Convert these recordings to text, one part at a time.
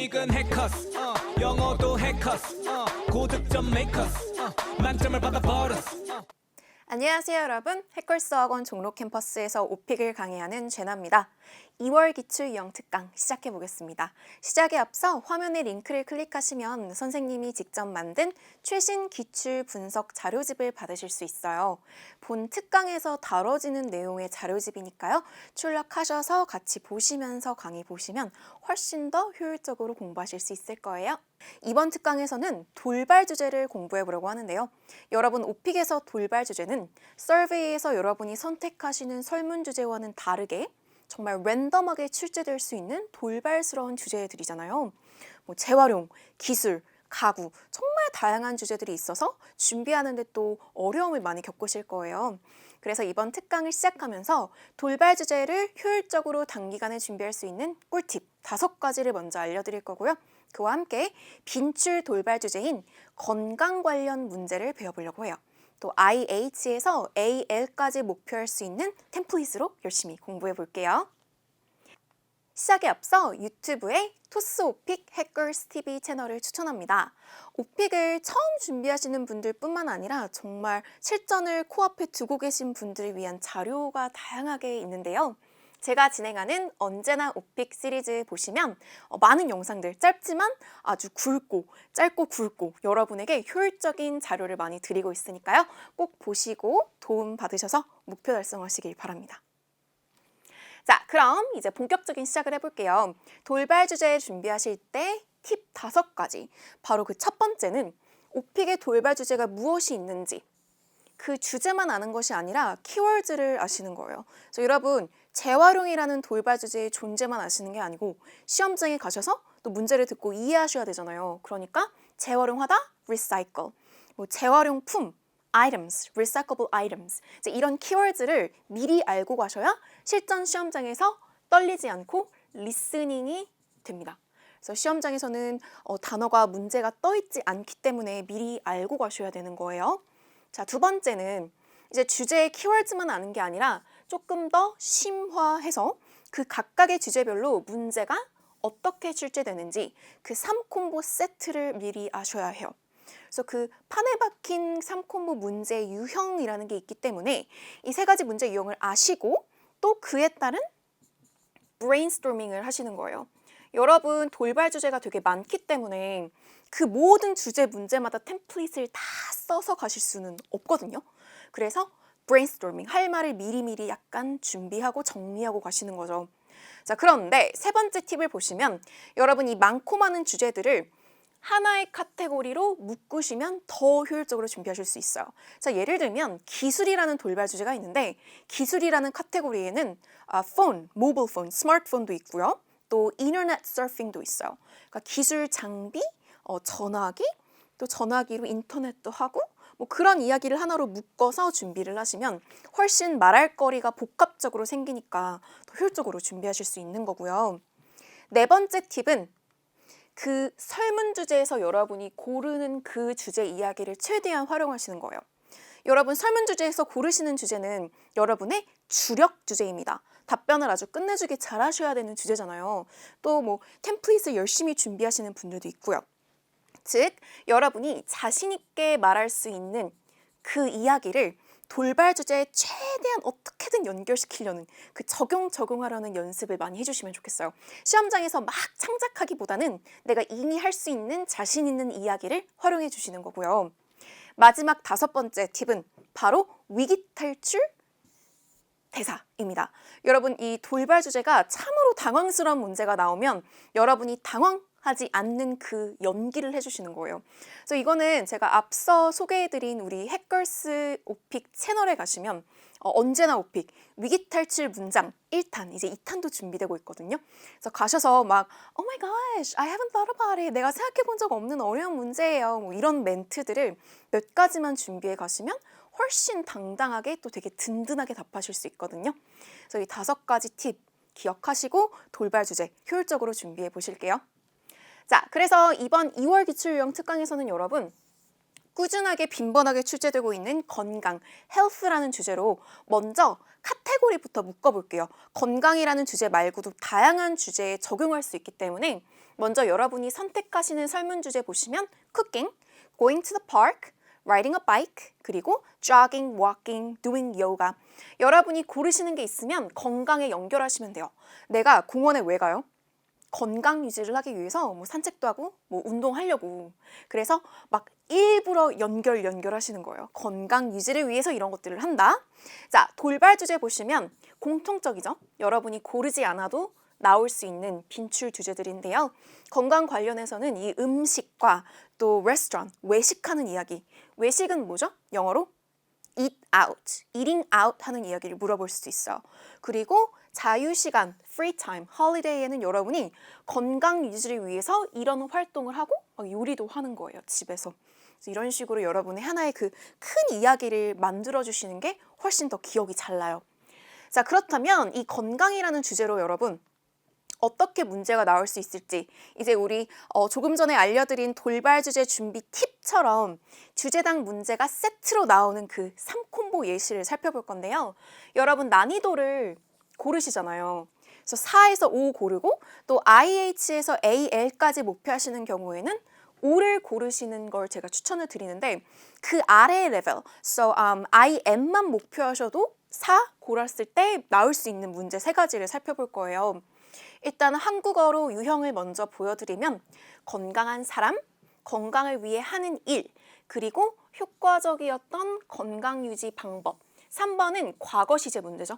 수익은 해커스 영어도 해커스 고득점 메이커스 만점을 받아버렸어. 안녕하세요 여러분, 해커스 학원 종로 캠퍼스에서 오픽을 강의하는 제나입니다. 2월 기출 유형 특강 시작해 보겠습니다. 시작에 앞서 화면에 링크를 클릭하시면 선생님이 직접 만든 최신 기출 분석 자료집을 받으실 수 있어요. 본 특강에서 다뤄지는 내용의 자료집이니까요. 출력하셔서 같이 보시면서 강의 보시면 훨씬 더 효율적으로 공부하실 수 있을 거예요. 이번 특강에서는 돌발 주제를 공부해 보려고 하는데요. 여러분 오픽에서 돌발 주제는 서베이에서 여러분이 선택하시는 설문 주제와는 다르게 정말 랜덤하게 출제될 수 있는 돌발스러운 주제들이잖아요. 뭐 재활용, 기술, 가구 정말 다양한 주제들이 있어서 준비하는 데 또 어려움을 많이 겪으실 거예요. 그래서 이번 특강을 시작하면서 돌발 주제를 효율적으로 단기간에 준비할 수 있는 꿀팁 5가지를 먼저 알려드릴 거고요. 그와 함께 빈출 돌발 주제인 건강 관련 문제를 배워보려고 해요. 또 IH에서 AL까지 목표할 수 있는 템플릿으로 열심히 공부해 볼게요. 시작에 앞서 유튜브에 토스 오픽 해커스 TV 채널을 추천합니다. 오픽을 처음 준비하시는 분들 뿐만 아니라 정말 실전을 코앞에 두고 계신 분들을 위한 자료가 다양하게 있는데요. 제가 진행하는 언제나 오픽 시리즈 보시면 많은 영상들 짧지만 아주 짧고 굵고 여러분에게 효율적인 자료를 많이 드리고 있으니까요. 꼭 보시고 도움 받으셔서 목표 달성하시길 바랍니다. 자, 그럼 이제 본격적인 시작을 해볼게요. 돌발 주제 준비하실 때 팁 5가지. 바로 그 첫 번째는 오픽의 돌발 주제가 무엇이 있는지 그 주제만 아는 것이 아니라 키워드를 아시는 거예요. 그래서 여러분 재활용이라는 돌발 주제의 존재만 아시는 게 아니고 시험장에 가셔서 또 문제를 듣고 이해하셔야 되잖아요. 그러니까 재활용하다, recycle, 뭐 재활용품, items, recyclable items 이제 이런 키워드를 미리 알고 가셔야 실전 시험장에서 떨리지 않고 리스닝이 됩니다. 그래서 시험장에서는 단어가 문제가 떠있지 않기 때문에 미리 알고 가셔야 되는 거예요. 자, 두 번째는 이제 주제의 키워드만 아는 게 아니라 조금 더 심화해서 그 각각의 주제별로 문제가 어떻게 출제되는지 그 3콤보 세트를 미리 아셔야 해요. 그래서 그 판에 박힌 3콤보 문제 유형이라는 게 있기 때문에 이 3가지 문제 유형을 아시고 또 그에 따른 브레인스토밍을 하시는 거예요. 여러분 돌발 주제가 되게 많기 때문에 그 모든 주제 문제마다 템플릿을 다 써서 가실 수는 없거든요. 그래서 브레인스토밍, 할 말을 미리미리 약간 준비하고 정리하고 가시는 거죠. 자, 그런데 3번째 팁을 보시면 여러분 이 많고 많은 주제들을 하나의 카테고리로 묶으시면 더 효율적으로 준비하실 수 있어요. 자, 예를 들면 기술이라는 돌발 주제가 있는데 기술이라는 카테고리에는 폰, 모바일 폰, 스마트폰도 있고요. 또 인터넷 서핑도 있어요. 그러니까 기술 장비, 전화기, 또 전화기로 인터넷도 하고 뭐 그런 이야기를 하나로 묶어서 준비를 하시면 훨씬 말할 거리가 복합적으로 생기니까 더 효율적으로 준비하실 수 있는 거고요. 4번째 팁은 그 설문 주제에서 여러분이 고르는 그 주제 이야기를 최대한 활용하시는 거예요. 여러분 설문 주제에서 고르시는 주제는 여러분의 주력 주제입니다. 답변을 아주 끝내주게 잘하셔야 되는 주제잖아요. 또 뭐 템플릿을 열심히 준비하시는 분들도 있고요. 즉 여러분이 자신 있게 말할 수 있는 그 이야기를 돌발 주제에 최대한 어떻게든 연결시키려는 그 적용하려는 연습을 많이 해주시면 좋겠어요. 시험장에서 막 창작하기보다는 내가 이미 할 수 있는 자신 있는 이야기를 활용해 주시는 거고요. 마지막 5번째 팁은 바로 위기 탈출 대사입니다. 여러분 이 돌발 주제가 참으로 당황스러운 문제가 나오면 여러분이 당황하지 않는 그 연기를 해주시는 거예요. 그래서 이거는 제가 앞서 소개해드린 우리 해커스 오픽 채널에 가시면 언제나 오픽 위기 탈출 문장 1탄 이제 2탄도 준비되고 있거든요. 그래서 가셔서 막 Oh my gosh, I haven't thought about it. 내가 생각해 본 적 없는 어려운 문제예요. 뭐 이런 멘트들을 몇 가지만 준비해 가시면 훨씬 당당하게 또 되게 든든하게 답하실 수 있거든요. 그래서 이 5가지 팁 기억하시고 돌발 주제 효율적으로 준비해 보실게요. 자, 그래서 이번 2월 기출 유형 특강에서는 여러분 꾸준하게 빈번하게 출제되고 있는 건강, health라는 주제로 먼저 카테고리부터 묶어볼게요. 건강이라는 주제 말고도 다양한 주제에 적용할 수 있기 때문에 먼저 여러분이 선택하시는 설문 주제 보시면 cooking, going to the park, riding a bike, 그리고 jogging, walking, doing yoga. 여러분이 고르시는 게 있으면 건강에 연결하시면 돼요. 내가 공원에 왜 가요? 건강 유지를 하기 위해서 뭐 산책도 하고 뭐 운동하려고. 그래서 막 일부러 연결하시는 거예요. 건강 유지를 위해서 이런 것들을 한다. 자, 돌발 주제 보시면 공통적이죠. 여러분이 고르지 않아도 나올 수 있는 빈출 주제들인데요. 건강 관련해서는 이 음식과 또 레스토랑, 외식하는 이야기. 외식은 뭐죠? 영어로 eat out, eating out 하는 이야기를 물어볼 수도 있어요. 그리고 자유시간, free time, holiday에는 여러분이 건강 유지를 위해서 이런 활동을 하고 막 요리도 하는 거예요, 집에서. 그래서 이런 식으로 여러분의 하나의 그 큰 이야기를 만들어주시는 게 훨씬 더 기억이 잘 나요. 자, 그렇다면 이 건강이라는 주제로 여러분 어떻게 문제가 나올 수 있을지 이제 우리 조금 전에 알려드린 돌발 주제 준비 팁처럼 주제당 문제가 세트로 나오는 그 3콤보 예시를 살펴볼 건데요. 여러분 난이도를 고르시잖아요. 그래서 4에서 5 고르고 또 IH에서 AL까지 목표하시는 경우에는 5를 고르시는 걸 제가 추천을 드리는데 그 아래 레벨, so IM만 목표하셔도 4 골랐을 때 나올 수 있는 문제 3가지를 살펴볼 거예요. 일단 한국어로 유형을 먼저 보여드리면 건강한 사람, 건강을 위해 하는 일, 그리고 효과적이었던 건강 유지 방법. 3번은 과거 시제 문제죠.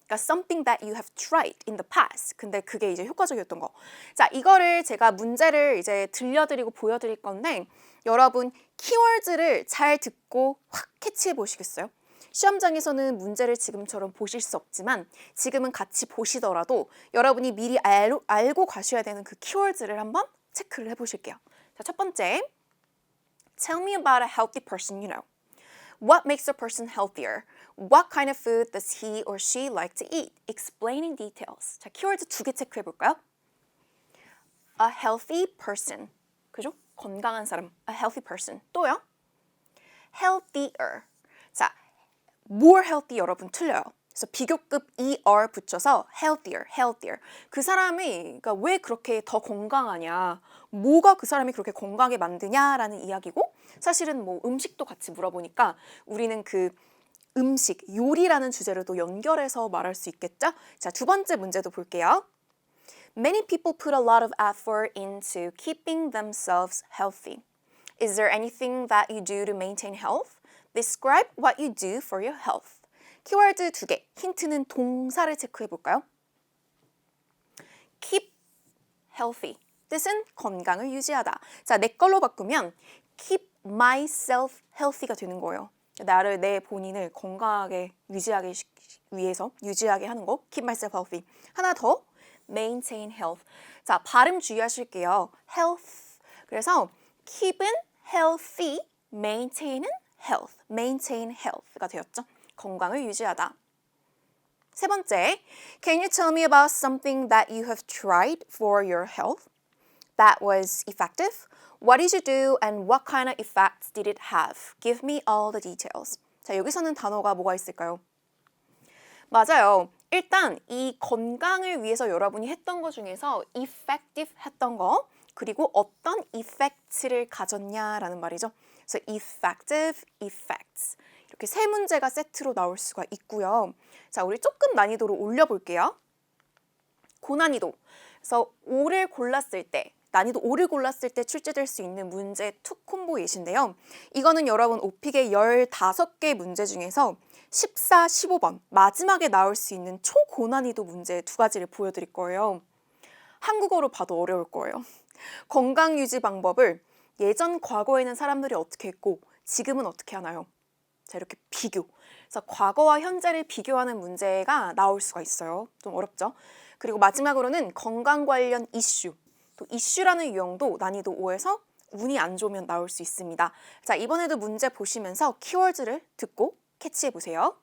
그러니까 something that you have tried in the past. 근데 그게 이제 효과적이었던 거. 자, 이거를 제가 문제를 이제 들려드리고 보여드릴 건데 여러분 키워드를 잘 듣고 확 캐치해 보시겠어요? 시험장에서는 문제를 지금처럼 보실 수 없지만 지금은 같이 보시더라도 여러분이 미리 알고 가셔야 되는 그 키워드를 한번 체크를 해보실게요. 자, 첫 번째, Tell me about a healthy person you know. What makes a person healthier? What kind of food does he or she like to eat? Explain in details. 자, 키워드 2개 체크해 볼까요? A healthy person. 그죠? 건강한 사람. A healthy person. 또요? Healthier. 자, more healthy 여러분 틀려요. 그래서 비교급 er 붙여서 healthier. 그 사람이 그러니까 왜 그렇게 더 건강하냐? 뭐가 그 사람이 그렇게 건강하게 만드냐라는 이야기고 사실은 뭐 음식도 같이 물어보니까 우리는 그 음식, 요리라는 주제로도 연결해서 말할 수 있겠죠? 자, 2번째 문제도 볼게요. Many people put a lot of effort into keeping themselves healthy. Is there anything that you do to maintain health? Describe what you do for your health. 키워드 2개, 힌트는 동사를 체크해 볼까요? Keep healthy. 뜻은 건강을 유지하다. 자, 내 걸로 바꾸면 keep myself healthy가 되는 거예요. 나를, 내 본인을 건강하게 유지하기 위해서 유지하게 하는 거. Keep myself healthy. 하나 더, maintain health. 자, 발음 주의하실게요. health. 그래서 keep은 healthy, maintain은 health. maintain health가 되었죠. 건강을 유지하다. 3번째, Can you tell me about something that you have tried for your health that was effective? What did you do and what kind of effects did it have? Give me all the details. 자, 여기서는 단어가 뭐가 있을까요? 맞아요. 일단 이 건강을 위해서 여러분이 했던 것 중에서 effective 했던 거 그리고 어떤 effect를 가졌냐라는 말이죠. 그래서 effective, effects. 이렇게 3문제가 세트로 나올 수가 있고요. 자, 우리 조금 난이도를 올려볼게요. 고난이도. 그래서 5를 골랐을 때, 난이도 5를 골랐을 때 출제될 수 있는 문제 2콤보 예시인데요. 이거는 여러분 오픽의 15개 문제 중에서 14, 15번 마지막에 나올 수 있는 초고난이도 문제 2가지를 보여드릴 거예요. 한국어로 봐도 어려울 거예요. 건강 유지 방법을 예전 과거에는 사람들이 어떻게 했고 지금은 어떻게 하나요? 자, 이렇게 비교. 그래서 과거와 현재를 비교하는 문제가 나올 수가 있어요. 좀 어렵죠? 그리고 마지막으로는 건강 관련 이슈. 또 이슈라는 유형도 난이도 5에서 운이 안 좋으면 나올 수 있습니다. 자, 이번에도 문제 보시면서 키워드를 듣고 캐치해 보세요.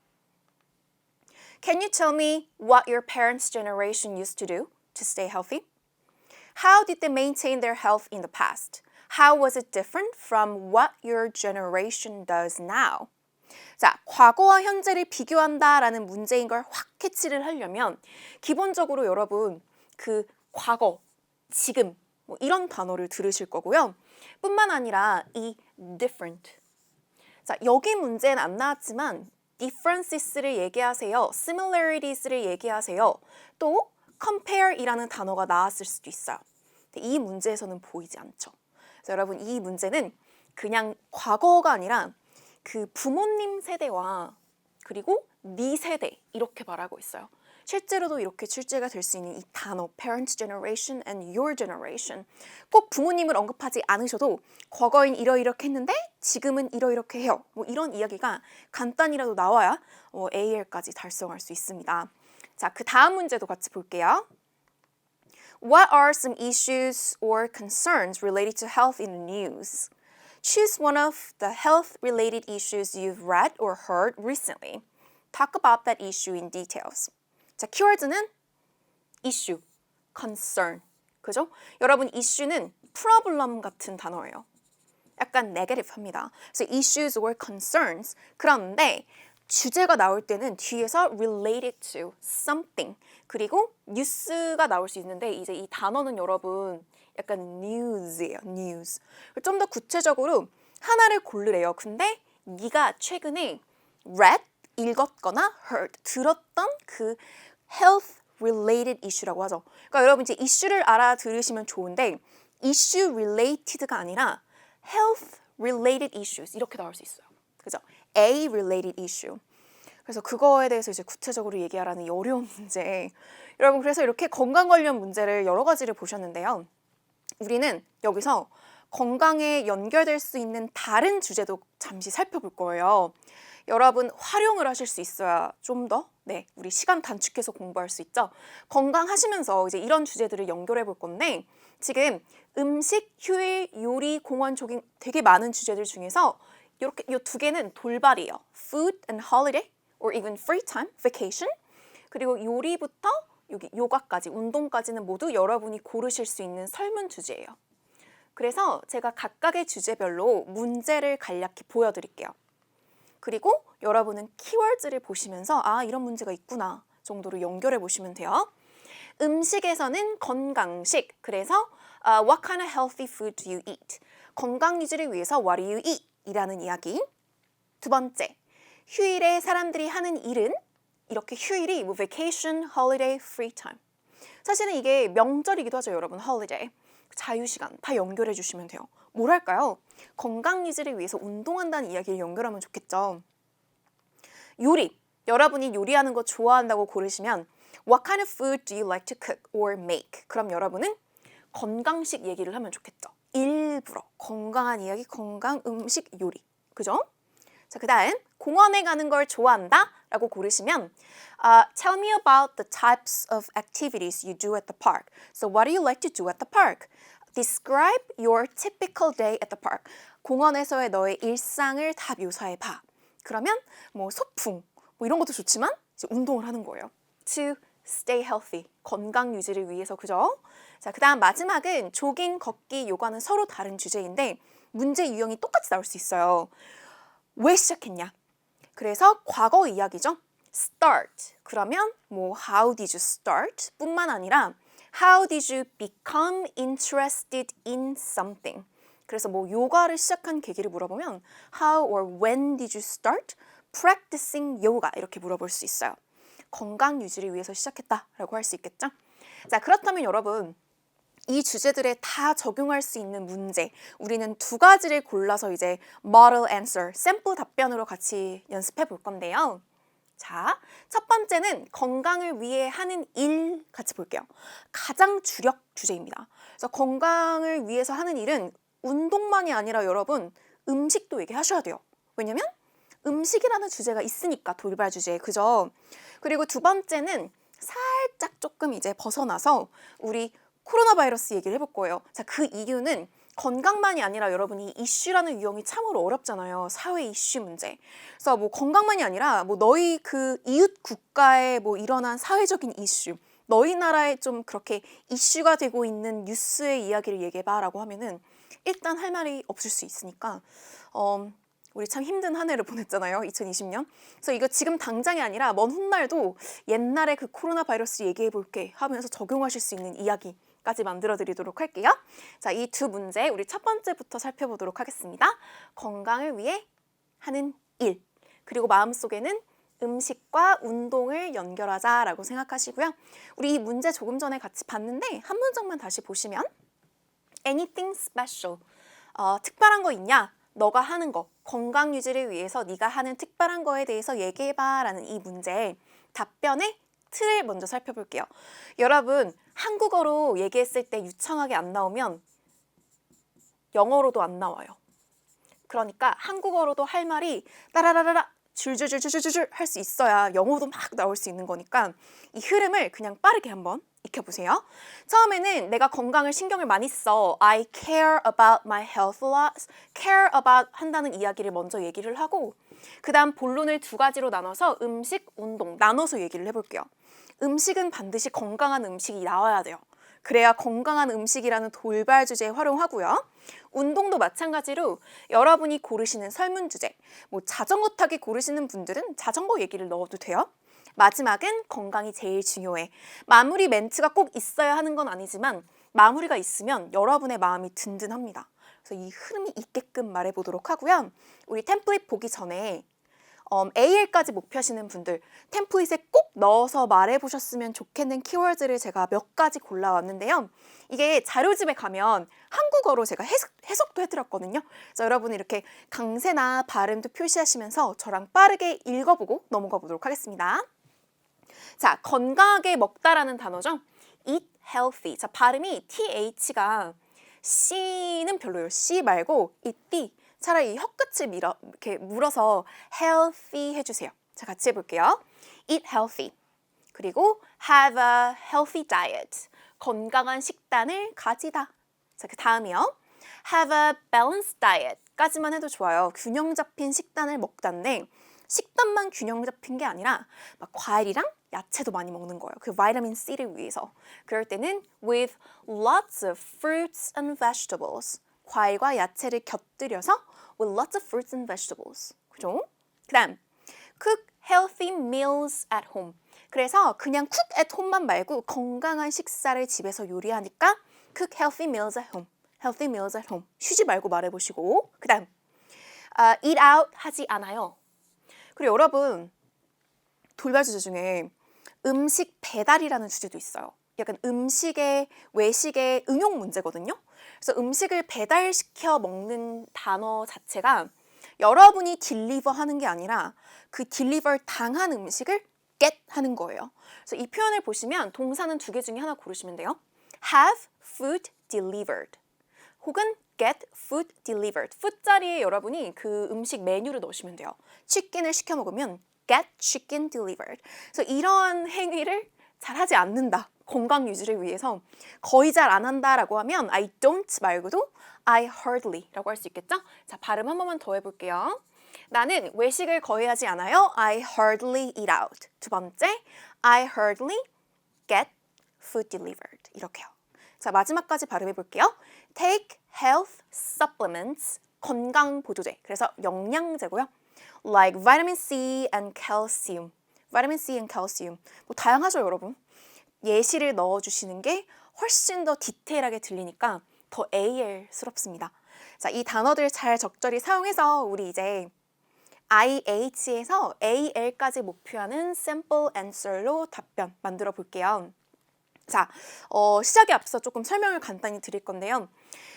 Can you tell me what your parents' generation used to do to stay healthy? How did they maintain their health in the past? How was it different from what your generation does now? 자, 과거와 현재를 비교한다라는 문제인 걸 확 캐치를 하려면 기본적으로 여러분 그 과거, 지금 뭐 이런 단어를 들으실 거고요. 뿐만 아니라 이 different. 자, 여기 문제는 안 나왔지만 differences를 얘기하세요. similarities,를 얘기하세요. 또 compare이라는 단어가 나왔을 수도 있어요. 근데 이 문제에서는 보이지 않죠. 그래서 여러분 이 문제는 그냥 과거가 아니라 그 부모님 세대와 그리고 네 세대 이렇게 말하고 있어요. 실제로도 이렇게 출제가 될 수 있는 이 단어 parent generation and your generation 꼭 부모님을 언급하지 않으셔도 과거엔 이러이렇게 했는데 지금은 이러이렇게 해요. 뭐 이런 이야기가 간단히라도 나와야 AL까지 달성할 수 있습니다. 자, 그 다음 문제도 같이 볼게요. What are some issues or concerns related to health in the news? Choose one of the health-related issues you've read or heard recently. Talk about that issue in details. 자, 키워드는 issue, concern. 그죠? 여러분, issue는 problem 같은 단어예요. 약간 negative합니다. 그래서 issues or concerns. 그런데 주제가 나올 때는 뒤에서 related to something. 그리고 뉴스가 나올 수 있는데 이제 이 단어는 여러분 약간 news예요. news. 좀 더 구체적으로 하나를 고르래요. 근데 네가 최근에 read, 읽었거나 heard, 들었던 그 health related issue라고 하죠. 그러니까 여러분 이제 issue를 알아들으시면 좋은데 issue related가 아니라 health related issues 이렇게 나올 수 있어요. 그죠? A related issue. 그래서 그거에 대해서 이제 구체적으로 얘기하라는 이 어려운 문제. 여러분 그래서 이렇게 건강 관련 문제를 여러 가지를 보셨는데요. 우리는 여기서 건강에 연결될 수 있는 다른 주제도 잠시 살펴볼 거예요. 여러분 활용을 하실 수 있어야 좀 더 우리 시간 단축해서 공부할 수 있죠. 건강하시면서 이제 이런 주제들을 연결해 볼 건데 지금 음식, 휴일, 요리, 공원, 조깅 되게 많은 주제들 중에서 이렇게 이 두 개는 돌발이에요. Food and holiday or even free time, vacation. 그리고 요리부터 여기 요가까지, 운동까지는 모두 여러분이 고르실 수 있는 설문 주제예요. 그래서 제가 각각의 주제별로 문제를 간략히 보여드릴게요. 그리고 여러분은 키워드를 보시면서 아, 이런 문제가 있구나 정도로 연결해 보시면 돼요. 음식에서는 건강식. 그래서 what kind of healthy food do you eat? 건강 유지를 위해서 what do you eat? 이라는 이야기. 두 번째, 휴일에 사람들이 하는 일은 이렇게 휴일이 뭐 vacation, holiday, free time. 사실은 이게 명절이기도 하죠, 여러분. holiday. 자유시간 다 연결해 주시면 돼요. 뭐랄까요? 건강 유지를 위해서 운동한다는 이야기를 연결하면 좋겠죠. 요리. 여러분이 요리하는 거 좋아한다고 고르시면 What kind of food do you like to cook or make? 그럼 여러분은 건강식 얘기를 하면 좋겠죠. 일부러 건강한 이야기, 건강 음식 요리. 그죠? 자, 그 다음 공원에 가는 걸 좋아한다 라고 고르시면 Tell me about the types of activities you do at the park. So what do you like to do at the park? Describe your typical day at the park. 공원에서의 너의 일상을 다 묘사해봐. 그러면 뭐 소풍 뭐 이런 것도 좋지만 이제 운동을 하는 거예요. To stay healthy. 건강 유지를 위해서. 그죠? 자, 그 다음 마지막은 조깅, 걷기, 요가는 서로 다른 주제인데 문제 유형이 똑같이 나올 수 있어요. 왜 시작했냐? 그래서 과거 이야기죠. Start. 그러면 뭐 how did you start? 뿐만 아니라 how did you become interested in something? 그래서 뭐 요가를 시작한 계기를 물어보면 how or when did you start practicing yoga? 이렇게 물어볼 수 있어요. 건강 유지를 위해서 시작했다라고 할 수 있겠죠? 자, 그렇다면 여러분 이 주제들에 다 적용할 수 있는 문제 우리는 두 가지를 골라서 이제 model answer, 샘플 답변으로 같이 연습해 볼 건데요. 자, 첫 번째는 건강을 위해 하는 일 같이 볼게요. 가장 주력 주제입니다. 그래서 건강을 위해서 하는 일은 운동만이 아니라 여러분 음식도 얘기하셔야 돼요. 왜냐면 음식이라는 주제가 있으니까 돌발 주제. 그죠? 그리고 두 번째는 살짝 조금 이제 벗어나서 우리 코로나 바이러스 얘기를 해볼 거예요. 자, 그 이유는 건강만이 아니라 여러분이 이슈라는 유형이 참으로 어렵잖아요. 사회 이슈 문제. 그래서 뭐 건강만이 아니라 뭐 너희 그 이웃 국가에 뭐 일어난 사회적인 이슈, 너희 나라에 좀 그렇게 이슈가 되고 있는 뉴스의 이야기를 얘기해봐라고 하면은 일단 할 말이 없을 수 있으니까 우리 참 힘든 한 해를 보냈잖아요. 2020년. 그래서 이거 지금 당장이 아니라 먼 훗날도 옛날에 그 코로나 바이러스 얘기해볼게 하면서 적용하실 수 있는 이야기 까지 만들어 드리도록 할게요. 자, 이 두 문제 우리 첫 번째부터 살펴보도록 하겠습니다. 건강을 위해 하는 일. 그리고 마음속에는 음식과 운동을 연결하자라고 생각하시고요. 우리 이 문제 조금 전에 같이 봤는데 한 문장만 다시 보시면 anything special. 특별한 거 있냐? 너가 하는 거, 건강 유지를 위해서 네가 하는 특별한 거에 대해서 얘기해봐 라는 이 문제의 답변의 틀을 먼저 살펴볼게요. 여러분, 한국어로 얘기했을 때 유창하게 안 나오면 영어로도 안 나와요. 그러니까 한국어로도 할 말이 따라라라라 줄줄줄줄줄줄 할 수 있어야 영어도 막 나올 수 있는 거니까 이 흐름을 그냥 빠르게 한번 익혀보세요. 처음에는 내가 건강을 신경을 많이 써. I care about my health a lot. care about 한다는 이야기를 먼저 얘기를 하고 그 다음 본론을 두 가지로 나눠서 음식, 운동 나눠서 얘기를 해볼게요. 음식은 반드시 건강한 음식이 나와야 돼요. 그래야 건강한 음식이라는 돌발 주제에 활용하고요. 운동도 마찬가지로 여러분이 고르시는 설문 주제, 뭐 자전거 타기 고르시는 분들은 자전거 얘기를 넣어도 돼요. 마지막은 건강이 제일 중요해. 마무리 멘트가 꼭 있어야 하는 건 아니지만 마무리가 있으면 여러분의 마음이 든든합니다. 그래서 이 흐름이 있게끔 말해보도록 하고요. 우리 템플릿 보기 전에 AL까지 목표하시는 분들 템플릿에 꼭 넣어서 말해보셨으면 좋겠는 키워드를 제가 몇 가지 골라왔는데요. 이게 자료집에 가면 한국어로 제가 해석도 해드렸거든요. 그래서 여러분이 이렇게 강세나 발음도 표시하시면서 저랑 빠르게 읽어보고 넘어가 보도록 하겠습니다. 자, 건강하게 먹다라는 단어죠. eat healthy. 자, 발음이 TH가 C는 별로예요. C 말고 eat. 차라리 혀끝을 이렇게 물어서 healthy 해주세요. 자, 같이 해볼게요. eat healthy. 그리고 have a healthy diet. 건강한 식단을 가지다. 자, 그 다음이요. have a balanced diet. 까지만 해도 좋아요. 균형 잡힌 식단을 먹다인데 식단만 균형 잡힌 게 아니라 막 과일이랑 야채도 많이 먹는 거예요. 그 비타민 C를 위해서. 그럴 때는 with lots of fruits and vegetables. 과일과 야채를 곁들여서 with lots of fruits and vegetables. 그죠? 그 다음, cook healthy meals at home. 그래서 그냥 cook at home만 말고 건강한 식사를 집에서 요리하니까 cook healthy meals at home. healthy meals at home. 쉬지 말고 말해보시고. 그 다음, eat out 하지 않아요. 그리고 여러분, 돌발 주제 중에 음식 배달이라는 주제도 있어요. 약간 음식의 외식의 응용 문제거든요. 그래서 음식을 배달시켜 먹는 단어 자체가 여러분이 딜리버 하는 게 아니라 그 딜리버 당한 음식을 get 하는 거예요. 그래서 이 표현을 보시면 동사는 두 개 중에 하나 고르시면 돼요. have food delivered 혹은 get food delivered. food 자리에 여러분이 그 음식 메뉴를 넣으시면 돼요. 치킨을 시켜 먹으면 get chicken delivered. 그래서 이러한 행위를 잘 하지 않는다. 건강 유지를 위해서 거의 잘 안 한다라고 하면 I don't 말고도 I hardly라고 할 수 있겠죠? 자, 발음 한 번만 더 해볼게요. 나는 외식을 거의 하지 않아요. I hardly eat out. 두 번째, I hardly get food delivered. 이렇게요. 자, 마지막까지 발음해볼게요. Take health supplements. 건강 보조제. 그래서 영양제고요. Like vitamin C and calcium. vitamin C and calcium. 뭐 다양하죠, 여러분. 예시를 넣어주시는 게 훨씬 더 디테일하게 들리니까 더 AL스럽습니다. 자, 이 단어들 잘 적절히 사용해서 우리 이제 IH에서 AL까지 목표하는 sample answer로 답변 만들어 볼게요. 자, 시작에 앞서 조금 설명을 간단히 드릴 건데요.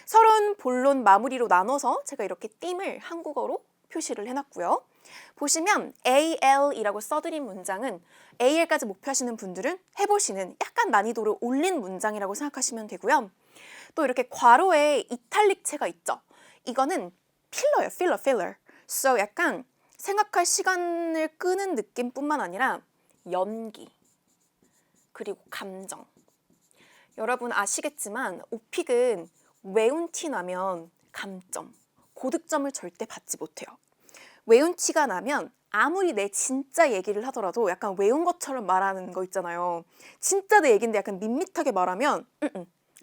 서론, 본론, 마무리로 나눠서 제가 이렇게 띠을 한국어로 표시를 해놨고요. 보시면 AL이라고 써드린 문장은 AL까지 목표하시는 분들은 해보시는 약간 난이도를 올린 문장이라고 생각하시면 되고요. 또 이렇게 괄호에 이탈릭체가 있죠. 이거는 필러예요. 필러. So 약간 생각할 시간을 끄는 느낌뿐만 아니라 연기, 그리고 감정. 여러분 아시겠지만 오픽은 외운 티 나면 감점, 고득점을 절대 받지 못해요. 외운 티가 나면 아무리 내 진짜 얘기를 하더라도 약간 외운 것처럼 말하는 거 있잖아요. 진짜 내 얘기인데 약간 밋밋하게 말하면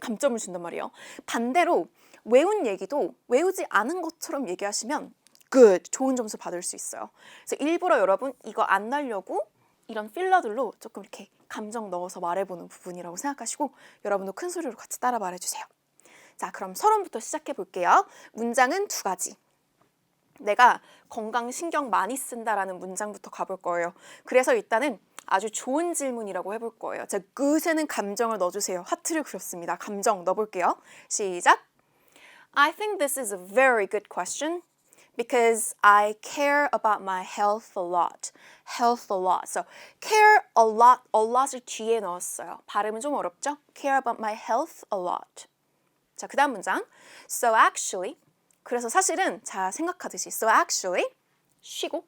감점을 준단 말이에요. 반대로 외운 얘기도 외우지 않은 것처럼 얘기하시면 good, 좋은 점수 받을 수 있어요. 그래서 일부러 여러분 이거 안 날려고 이런 필러들로 조금 이렇게 감정 넣어서 말해보는 부분이라고 생각하시고 여러분도 큰 소리로 같이 따라 말해주세요. 자, 그럼 서론부터 시작해 볼게요. 문장은 두 가지. 내가 건강 신경 많이 쓴다라는 문장부터 가볼 거예요. 그래서 일단은 아주 좋은 질문이라고 해볼 거예요. 자, 그새는 감정을 넣어주세요. 하트를 그렸습니다. 감정 넣어볼게요. 시작! I think this is a very good question because I care about my health a lot. Health a lot. So, care a lot, a lot을 뒤에 넣었어요. 발음은 좀 어렵죠? Care about my health a lot. 자, 그 다음 문장. So actually, 그래서 사실은 자 생각하듯이 So actually, 쉬고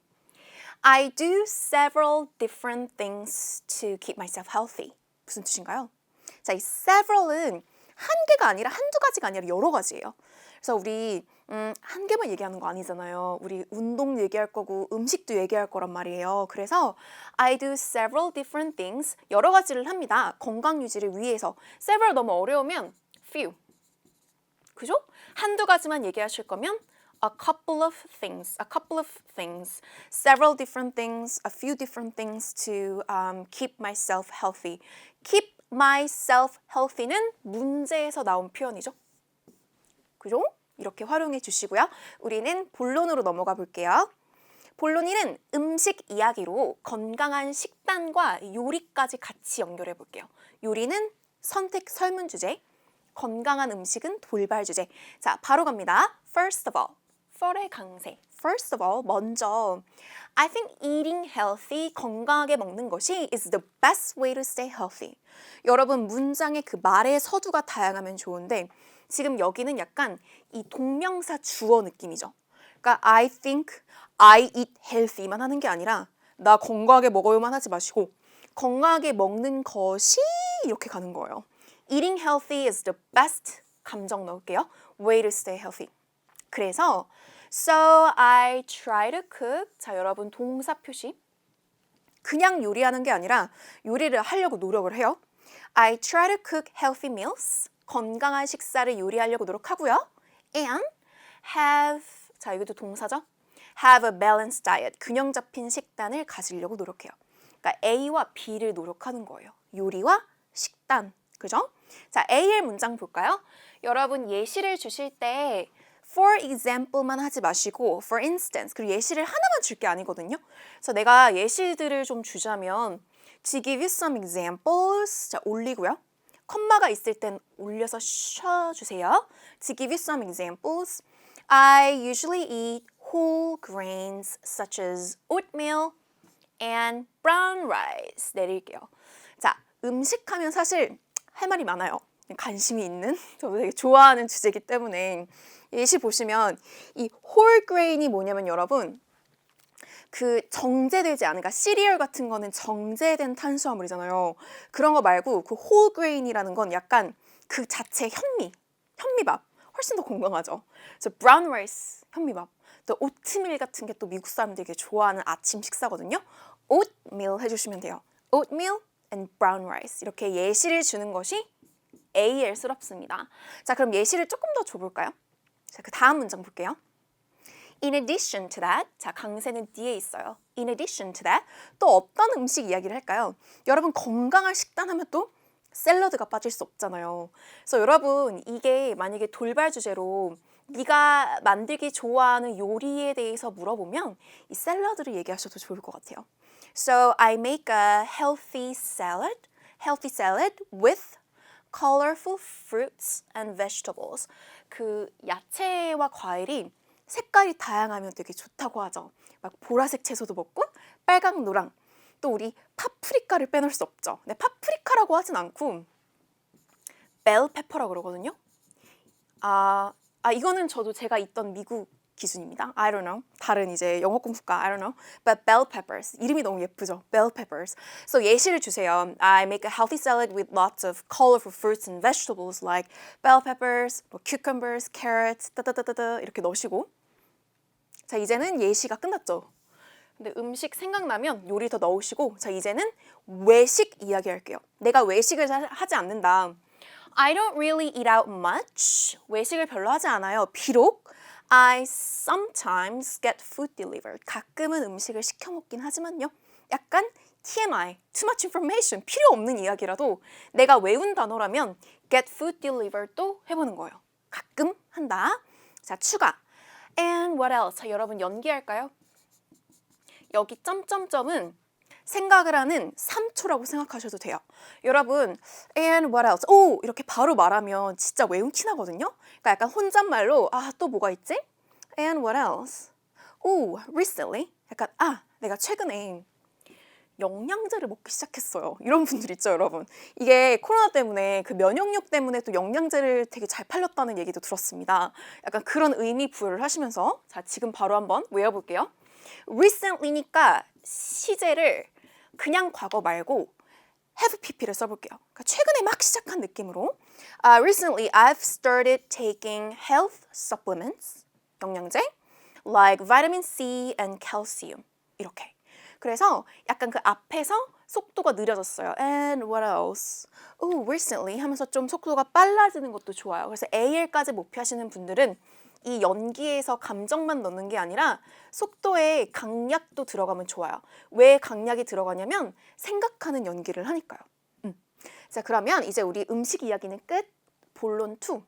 I do several different things to keep myself healthy. 무슨 뜻인가요? 자, 이 several은 한 개가 아니라 한두 가지가 아니라 여러 가지예요. 그래서 우리 한 개만 얘기하는 거 아니잖아요. 우리 운동 얘기할 거고 음식도 얘기할 거란 말이에요. 그래서 I do several different things, 여러 가지를 합니다. 건강 유지를 위해서. several 너무 어려우면 few. 그죠? 한두 가지만 얘기하실 거면 a couple of things, several different things, a few different things to keep myself healthy. keep myself healthy는 문제에서 나온 표현이죠. 그죠? 이렇게 활용해 주시고요. 우리는 본론으로 넘어가 볼게요. 본론 1은 음식 이야기로 건강한 식단과 요리까지 같이 연결해 볼게요. 요리는 선택 설문 주제, 건강한 음식은 돌발 주제. 자, 바로 갑니다. First of all, for의 강세. First of all, 먼저 I think eating healthy, 건강하게 먹는 것이 is the best way to stay healthy. 여러분, 문장의 그 말의 서두가 다양하면 좋은데 지금 여기는 약간 이 동명사 주어 느낌이죠. 그러니까 I think, I eat healthy만 하는 게 아니라 나 건강하게 먹어요만 하지 마시고 건강하게 먹는 것이 이렇게 가는 거예요. Eating healthy is the best, 감정 넣을게요. way to stay healthy. 그래서 So I try to cook. 자, 여러분 동사 표시. 그냥 요리하는 게 아니라 요리를 하려고 노력을 해요. I try to cook healthy meals. 건강한 식사를 요리하려고 노력하고요. And have, 자, 이것도 동사죠. Have a balanced diet. 균형 잡힌 식단을 가지려고 노력해요. 그러니까 A와 B를 노력하는 거예요. 요리와 식단. 그죠? 자, A의 문장 볼까요? 여러분 예시를 주실 때 for example만 하지 마시고 for instance, 그리고 예시를 하나만 줄 게 아니거든요. 그래서 내가 예시들을 좀 주자면 To give you some examples, 자, 올리고요. 컴마가 있을 땐 올려서 쉬어주세요. To give you some examples, I usually eat whole grains such as oatmeal and brown rice. 내릴게요. 자, 음식하면 사실 할 말이 많아요. 관심이 있는, 저도 되게 좋아하는 주제이기 때문에 예시 보시면 이 whole grain이 뭐냐면 여러분 그 정제되지 않은, 그러니까 시리얼 같은 거는 정제된 탄수화물이잖아요. 그런 거 말고 그 whole grain이라는 건 약간 그 자체 현미밥 훨씬 더 건강하죠. 그래서 brown rice, 현미밥, 또 오트밀 같은 게 또 미국 사람들이 되게 좋아하는 아침 식사거든요. oatmeal 해주시면 돼요. oatmeal and brown rice, 이렇게 예시를 주는 것이 AL스럽습니다. 자, 그럼 예시를 조금 더 줘볼까요? 자, 그 다음 문장 볼게요. In addition to that, 자, 강세는 뒤에 있어요. In addition to that, 또 어떤 음식 이야기를 할까요? 여러분 건강한 식단 하면 또 샐러드가 빠질 수 없잖아요. 그래서 여러분 이게 만약에 돌발 주제로 네가 만들기 좋아하는 요리에 대해서 물어보면 이 샐러드를 얘기하셔도 좋을 것 같아요. So I make a healthy salad with colorful fruits and vegetables. 그 야채와 과일이 색깔이 다양하면 되게 좋다고 하죠. 막 보라색 채소도 먹고 빨강, 노랑. 또 우리 파프리카를 빼놓을 수 없죠. 근데 파프리카라고 하진 않고 벨페퍼라고 그러거든요. 이거는 저도 제가 있던 미국 기준입니다. I don't know. 다른 이제 영어 공부과 I don't know. But bell peppers. 이름이 너무 예쁘죠. Bell peppers. So 예시를 주세요. I make a healthy salad with lots of colorful fruits and vegetables like bell peppers, cucumbers, carrots, 따다다다다 이렇게 넣으시고. 자, 이제는 예시가 끝났죠. 근데 음식 생각나면 요리 더 넣으시고, 자, 이제는 외식 이야기할게요. 내가 외식을 하지 않는다. I don't really eat out much. 외식을 별로 하지 않아요. 비록 I sometimes get food delivered. 가끔은 음식을 시켜 먹긴 하지만요. 약간 TMI, too much information, 필요 없는 이야기라도 내가 외운 단어라면 get food delivered도 해보는 거예요. 가끔 한다. 자, 추가. And what else? 자, 여러분 연기할까요? 여기 점점점은 생각을 하는 3초라고 생각하셔도 돼요. 여러분, and what else? 오! 이렇게 바로 말하면 진짜 외운 티 나거든요? 그러니까 약간 혼잣말로 또 뭐가 있지? And what else? 오, recently? 약간 내가 최근에 영양제를 먹기 시작했어요. 이런 분들 있죠, 여러분. 이게 코로나 때문에 그 면역력 때문에 또 영양제를 되게 잘 팔렸다는 얘기도 들었습니다. 약간 그런 의미 부여를 하시면서 자, 지금 바로 한번 외워볼게요. recently니까 시제를 그냥 과거 말고 have pp를 써볼게요. 그러니까 최근에 막 시작한 느낌으로 recently I've started taking health supplements, 영양제, like vitamin C and calcium. 이렇게. 그래서 약간 그 앞에서 속도가 느려졌어요. And what else? Oh, recently 하면서 좀 속도가 빨라지는 것도 좋아요. 그래서 AL까지 목표하시는 분들은 이 연기에서 감정만 넣는 게 아니라 속도에 강약도 들어가면 좋아요. 왜 강약이 들어가냐면 생각하는 연기를 하니까요. 자, 그러면 이제 우리 음식 이야기는 끝. 본론 2.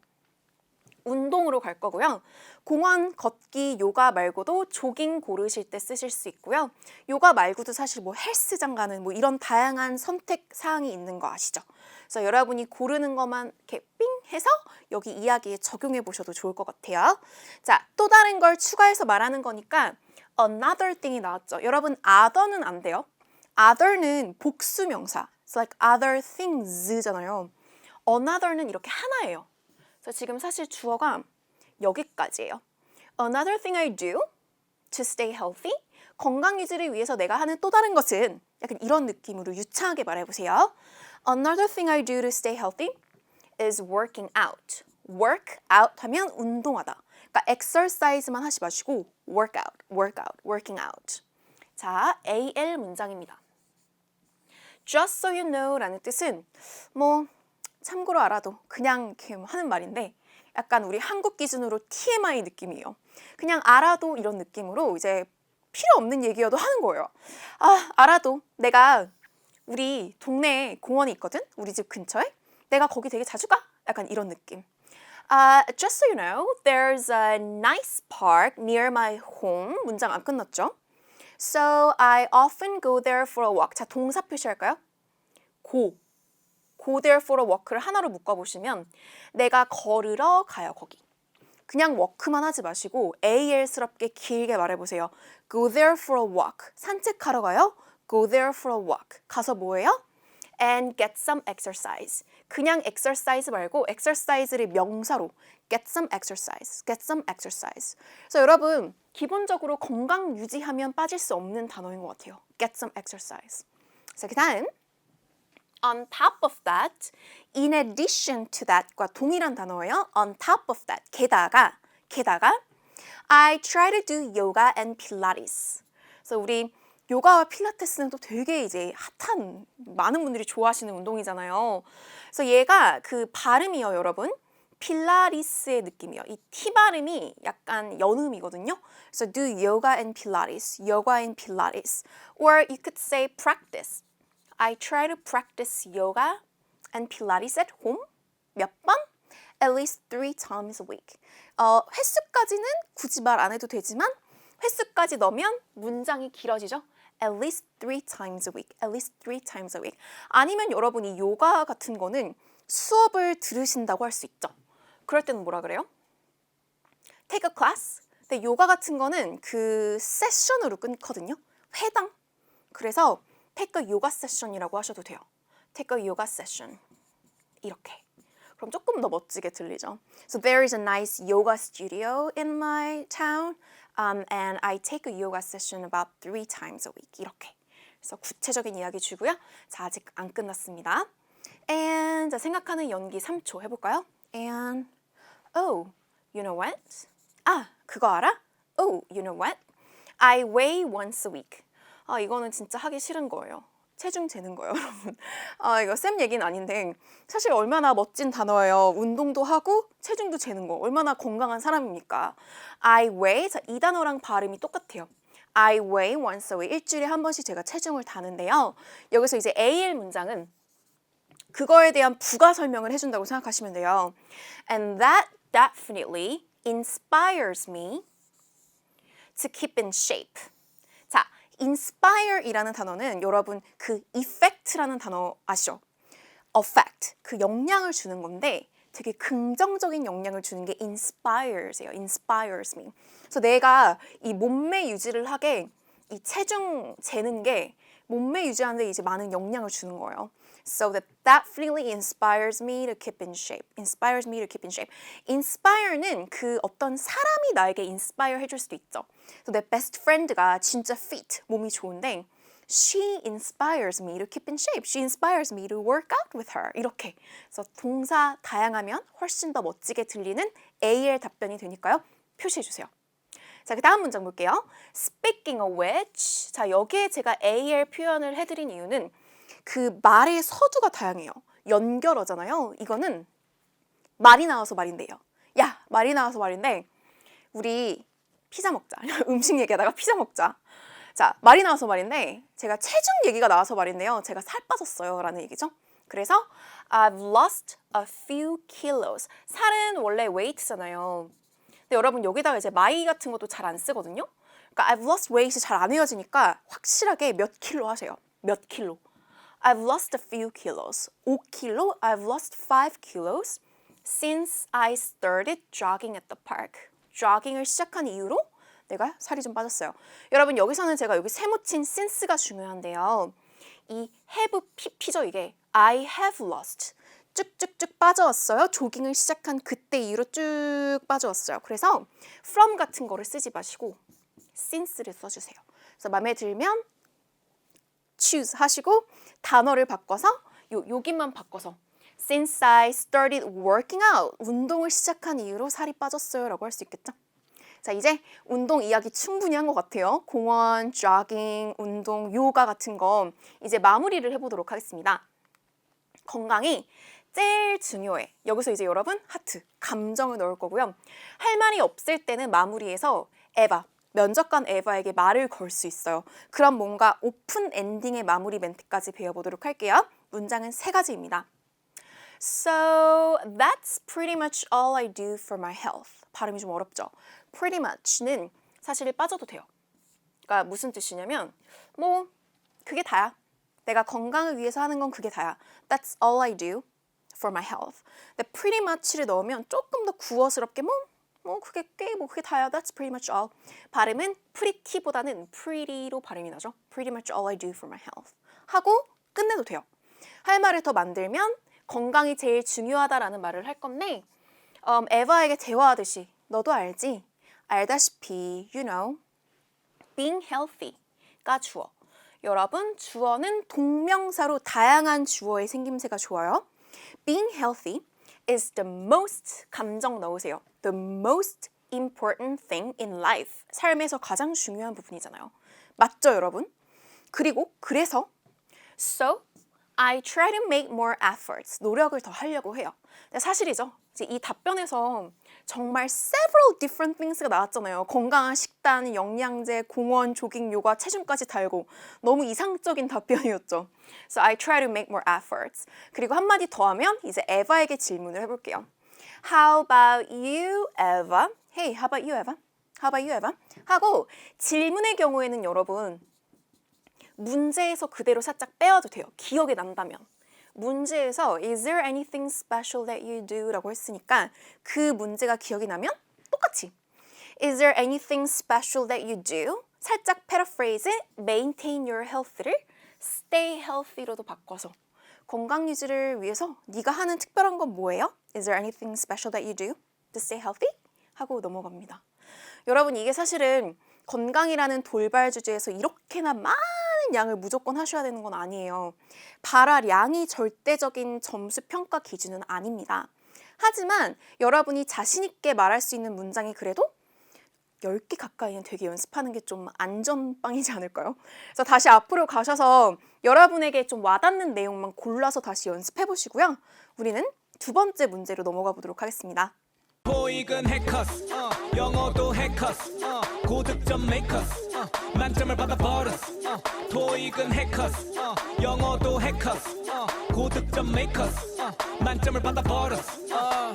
운동으로 갈 거고요. 공원, 걷기, 요가 말고도 조깅 고르실 때 쓰실 수 있고요. 요가 말고도 사실 뭐 헬스장 가는 뭐 이런 다양한 선택 사항이 있는 거 아시죠? 그래서 여러분이 고르는 것만 이렇게 삥 해서 여기 이야기에 적용해 보셔도 좋을 것 같아요. 자, 또 다른 걸 추가해서 말하는 거니까 another thing이 나왔죠. 여러분 other는 안 돼요. other는 복수 명사. It's like other things잖아요. another는 이렇게 하나예요. 그래서 지금 사실 주어가 여기까지예요. Another thing I do to stay healthy. 건강 유지를 위해서 내가 하는 또 다른 것은 약간 이런 느낌으로 유창하게 말해보세요. Another thing I do to stay healthy is working out. work out 하면 운동하다. 그러니까 exercise만 하지 마시고 work out, work out, working out. 자, AL 문장입니다. Just so you know 라는 뜻은 뭐 참고로 알아도 그냥 이렇게 하는 말인데 약간 우리 한국 기준으로 TMI 느낌이에요. 그냥 알아도 이런 느낌으로 이제 필요 없는 얘기여도 하는 거예요. 알아도 내가 우리 동네에 공원이 있거든? 우리 집 근처에? 내가 거기 되게 자주 가? 약간 이런 느낌. Just so you know, there's a nice park near my home. 문장 안 끝났죠? So I often go there for a walk. 자, 동사 표시할까요? go there for a walk를 하나로 묶어보시면 내가 걸으러 가요, 거기. 그냥 walk만 하지 마시고 AL스럽게 길게 말해보세요. Go there for a walk. 산책하러 가요. Go there for a walk. 가서 뭐해요? And get some exercise. 그냥 exercise 말고 exercise를 명사로 get some exercise. get some exercise. 그래서 여러분 기본적으로 건강 유지하면 빠질 수 없는 단어인 것 같아요. get some exercise. 자, 그 다음 on top of that, in addition to that과 동일한 단어예요. on top of that, 게다가 I try to do yoga and pilates. 그래서 우리 요가와 필라테스는 또 되게 이제 핫한 많은 분들이 좋아하시는 운동이잖아요. 그래서 얘가 그 발음이요, 여러분. 필라리스의 느낌이요. 이 T 발음이 약간 연음이거든요. 그래서 do yoga and pilates, yoga and pilates. Or you could say practice. I try to practice yoga and pilates at home. 몇 번? At least 3 times a week. 횟수까지는 굳이 말 안 해도 되지만 횟수까지 넣으면 문장이 길어지죠. At least 3 times a week. At least 3 times a week. 아니면 여러분이 요가 같은 거는 수업을 들으신다고 할 수 있죠. 그럴 때는 뭐라 그래요? Take a class. 근데 요가 같은 거는 그 세션으로 끊거든요. 회당. 그래서 take a yoga session이라고 하셔도 돼요. Take a yoga session. 이렇게. 그럼 조금 더 멋지게 들리죠. So there is a nice yoga studio in my town. And I take a yoga session about 3 times a week. 이렇게. 그래서 구체적인 이야기 주고요. 자, 아직 안 끝났습니다. And 자, 생각하는 연기 3초 해볼까요? And oh, you know what? 그거 알아? Oh, you know what? I weigh once a week. 이거는 진짜 하기 싫은 거예요. 체중 재는 거예요, 여러분. 이거 쌤 얘기는 아닌데 사실 얼마나 멋진 단어예요. 운동도 하고 체중도 재는 거. 얼마나 건강한 사람입니까? I weigh. 자, 이 단어랑 발음이 똑같아요. I weigh once a week. 일주일에 한 번씩 제가 체중을 다는데요. 여기서 이제 AL 문장은 그거에 대한 부가 설명을 해준다고 생각하시면 돼요. And that definitely inspires me to keep in shape. 자, inspire이라는 단어는 여러분 그 effect라는 단어 아시죠? affect, 그 영향을 주는 건데 되게 긍정적인 영향을 주는 게 inspires예요. inspires me. 그래서 내가 이 몸매 유지를 하게 이 체중 재는 게 몸매 유지하는데 이제 많은 영향을 주는 거예요. So that really inspires me to keep in shape. Inspires me to keep in shape. Inspire는 그 어떤 사람이 나에게 inspire 해줄 수도 있죠. So 내 best friend가 진짜 fit, 몸이 좋은데 She inspires me to keep in shape. She inspires me to work out with her. 이렇게. 그래서 동사 다양하면 훨씬 더 멋지게 들리는 AL 답변이 되니까요. 표시해 주세요. 자, 그 다음 문장 볼게요. Speaking of which. 자, 여기에 제가 AL 표현을 해드린 이유는 그 말의 서두가 다양해요. 연결어잖아요. 이거는 말이 나와서 말인데요. 야, 말이 나와서 말인데 우리 피자 먹자. 음식 얘기하다가 피자 먹자. 자, 말이 나와서 말인데 제가 체중 얘기가 나와서 말인데요. 제가 살 빠졌어요 라는 얘기죠. 그래서 I've lost a few kilos. 살은 원래 weight잖아요. 근데 여러분 여기다가 이제 my 같은 것도 잘 안 쓰거든요. 그러니까 I've lost weight이 잘 안 외워지니까 확실하게 몇 킬로 하세요. 몇 킬로. I've lost a few kilos. 5킬로. I've lost 5 kilos since I started jogging at the park. jogging을 시작한 이후로 내가 살이 좀 빠졌어요. 여러분 여기서는 제가 여기 세모친 since가 중요한데요. 이 have pp죠 이게. I have lost. 쭉쭉쭉 빠져왔어요. 조깅을 시작한 그때 이후로 쭉 빠져왔어요. 그래서 from 같은 거를 쓰지 마시고 since를 써주세요. 그래서 마음에 들면 choose 하시고 단어를 바꿔서 여기만 바꿔서 Since I started working out. 운동을 시작한 이후로 살이 빠졌어요 라고 할 수 있겠죠? 자, 이제 운동 이야기 충분히 한 것 같아요. 공원, 조깅, 운동, 요가 같은 거 이제 마무리를 해보도록 하겠습니다. 건강이 제일 중요해. 여기서 이제 여러분 하트, 감정을 넣을 거고요. 할 말이 없을 때는 마무리해서 에바, 면접관 에바에게 말을 걸 수 있어요. 그럼 뭔가 오픈 엔딩의 마무리 멘트까지 배워보도록 할게요. 문장은 3가지입니다. So that's pretty much all I do for my health. 발음이 좀 어렵죠? Pretty much는 사실 빠져도 돼요. 그러니까 무슨 뜻이냐면 뭐 그게 다야. 내가 건강을 위해서 하는 건 그게 다야. That's all I do for my health. 근데 pretty much를 넣으면 조금 더 구어스럽게 그게 그게 다야. That's pretty much all. 발음은 pretty보다는 pretty로 발음이 나죠. Pretty much all I do for my health. 하고 끝내도 돼요. 할 말을 더 만들면 건강이 제일 중요하다라는 말을 할 건데 에바에게 대화하듯이 너도 알지? 알다시피 you know being healthy가 주어. 여러분 주어는 동명사로 다양한 주어의 생김새가 좋아요. Being healthy is the most 감정 넣으세요. The most important thing in life. 삶에서 가장 중요한 부분이잖아요. 맞죠, 여러분? 그래서 So I try to make more efforts. 노력을 더 하려고 해요. 근데 사실이죠. 이제 이 답변에서 정말 several different things가 나왔잖아요. 건강한 식단, 영양제, 공원, 조깅, 요가, 체중까지 달고 너무 이상적인 답변이었죠. So I try to make more efforts. 그리고 한마디 더 하면 이제 에바에게 질문을 해볼게요. How about you, Eva? Hey, how about you, Eva? How about you, Eva? 하고 질문의 경우에는 여러분 문제에서 그대로 살짝 빼와도 돼요. 기억에 난다면. 문제에서 Is there anything special that you do? 라고 했으니까 그 문제가 기억이 나면 똑같이 Is there anything special that you do? 살짝 paraphrase maintain your health를 stay healthy로도 바꿔서 건강 유지를 위해서 네가 하는 특별한 건 뭐예요? Is there anything special that you do to stay healthy? 하고 넘어갑니다. 여러분 이게 사실은 건강이라는 돌발 주제에서 이렇게나 많은 양을 무조건 하셔야 되는 건 아니에요. 발화량이 절대적인 점수 평가 기준은 아닙니다. 하지만 여러분이 자신 있게 말할 수 있는 문장이 그래도 10개 가까이는 되게 연습하는 게 좀 안전빵이지 않을까요? 그래서 다시 앞으로 가셔서 여러분에게 좀 와닿는 내용만 골라서 다시 연습해 보시고요. 우리는 2번째 문제로 넘어가 보도록 하겠습니다. 토익은 해커스 영어도 해커스 고득점 메이커스 만점을 받아버렸어 토익은 해커스 영어도 해커스 고득점 메이커스 만점을 받아버렸어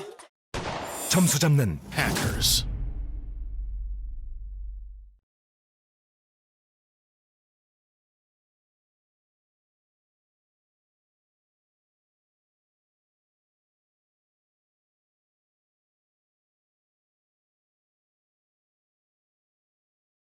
점수 잡는 해커스.